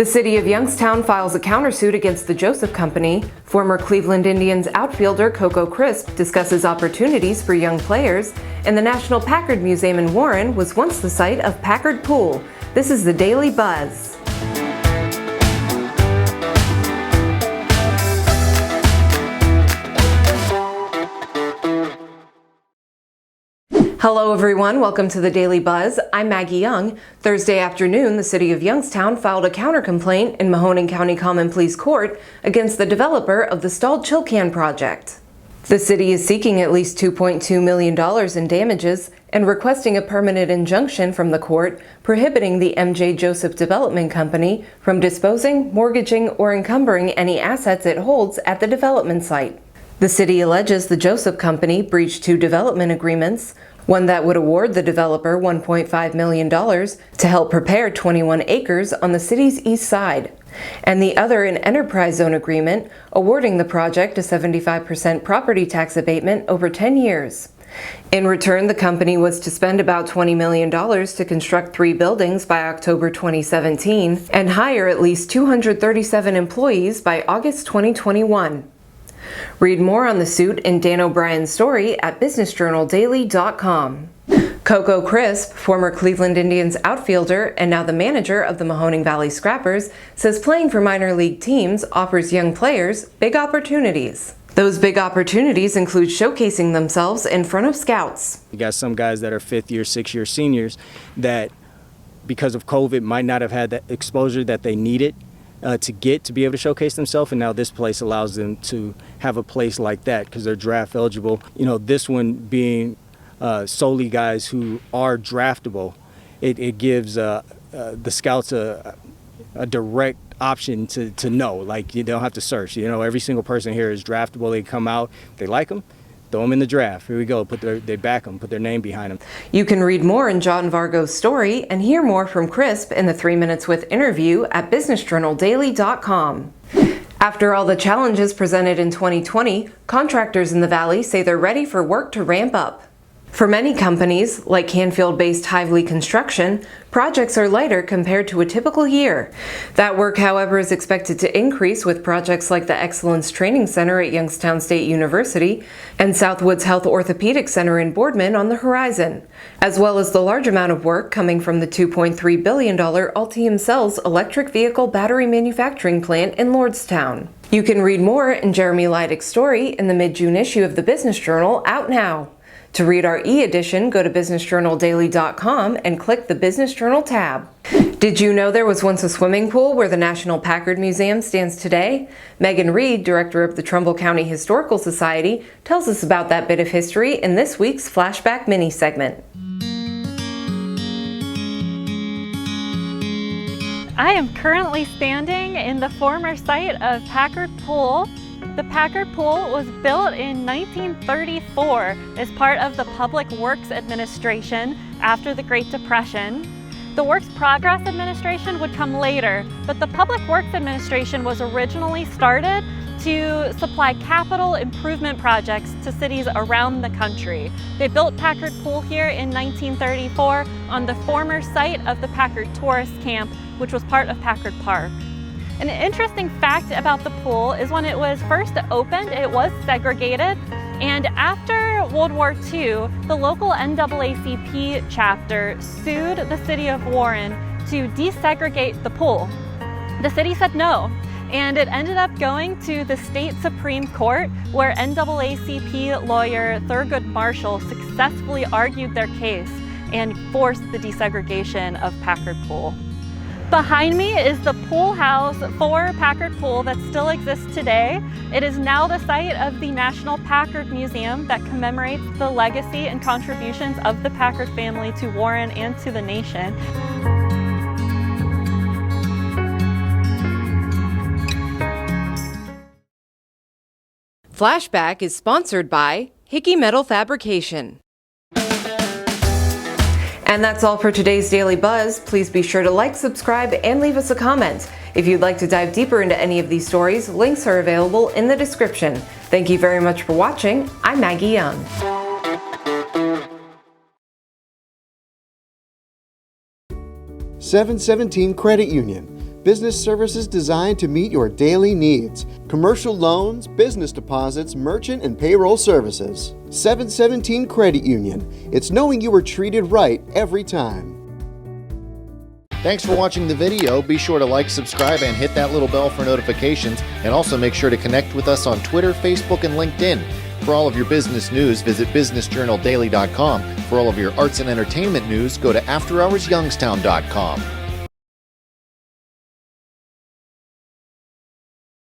The city of Youngstown files a countersuit against the Joseph Company. Former Cleveland Indians outfielder Coco discusses opportunities for young players, and the National Packard Museum in Warren was once the site of Packard Pool. This is the Daily Buzz. Hello everyone, welcome to the Daily Buzz. I'm Maggie Young. Thursday afternoon, the city of Youngstown filed a counter-complaint in Mahoning County Common Pleas Court against the developer of the stalled chill can project. The city is seeking at least $2.2 million in damages and requesting a permanent injunction from the court prohibiting the M.J. Joseph Development Company from disposing, mortgaging, or encumbering any assets it holds at the development site. The city alleges the Joseph Company breached two development agreements, one that would award the developer $1.5 million to help prepare 21 acres on the city's east side, and the other an enterprise zone agreement awarding the project a 75% property tax abatement over 10 years. In return, the company was to spend about $20 million to construct 3 buildings by October 2017 and hire at least 237 employees by August 2021. Read more on the suit in Dan O'Brien's story at businessjournaldaily.com. Coco, former Cleveland Indians outfielder and now the manager of the Mahoning Valley Scrappers, says playing for minor league teams offers young players big opportunities. Those big opportunities include showcasing themselves in front of scouts. You got some guys that are 5th year, 6th year seniors that, because of COVID, might not have had that exposure that they needed to be able to showcase themselves, and now this place allows them to have a place like that because they're draft eligible. You know, this one being solely guys who are draftable, it gives the scouts a direct option to know. Like, you don't have to search. You know, every single person here is draftable. They come out, they like them, throw them in the draft. Here we go. They back them, put their name behind them. You can read more in John Vargo's story and hear more from Crisp in the 3 Minutes With interview at businessjournaldaily.com. After all the challenges presented in 2020, contractors in the Valley say they're ready for work to ramp up. For many companies, like Canfield-based Hively Construction, projects are lighter compared to a typical year. That work, however, is expected to increase with projects like the Excellence Training Center at Youngstown State University and Southwoods Health Orthopedic Center in Boardman on the horizon, as well as the large amount of work coming from the $2.3 billion Ultium Cells electric vehicle battery manufacturing plant in Lordstown. You can read more in Jeremy Leidick's story in the mid-June issue of the Business Journal, out now. To read our e-edition, go to businessjournaldaily.com and click the Business Journal tab. Did you know there was once a swimming pool where the National Packard Museum stands today? Megan Reed, director of the Trumbull County Historical Society, tells us about that bit of history in this week's Flashback mini-segment. I am currently standing in the former site of Packard Pool. The Packard Pool was built in 1934 as part of the Public Works Administration after the Great Depression. The Works Progress Administration would come later, but the Public Works Administration was originally started to supply capital improvement projects to cities around the country. They built Packard Pool here in 1934 on the former site of the Packard Tourist Camp, which was part of Packard Park. An interesting fact about the pool is when it was first opened, it was segregated, and after World War II, the local NAACP chapter sued the city of Warren to desegregate the pool. The city said no, and it ended up going to the state Supreme Court, where NAACP lawyer Thurgood Marshall successfully argued their case and forced the desegregation of Packard Pool. Behind me is the pool house for Packard Pool that still exists today. It is now the site of the National Packard Museum that commemorates the legacy and contributions of the Packard family to Warren and to the nation. Flashback is sponsored by Hickey Metal Fabrication. And that's all for today's Daily Buzz. Please be sure to like, subscribe, and leave us a comment. If you'd like to dive deeper into any of these stories, links are available in the description. Thank you very much for watching. I'm Maggie Young. 717 Credit Union. Business services designed to meet your daily needs. Commercial loans, business deposits, merchant and payroll services. 717 Credit Union. It's knowing you were treated right every time. Thanks for watching the video. Be sure to like, subscribe, and hit that little bell for notifications. And also make sure to connect with us on Twitter, Facebook, and LinkedIn. For all of your business news, visit businessjournaldaily.com. For all of your arts and entertainment news, go to afterhoursyoungstown.com.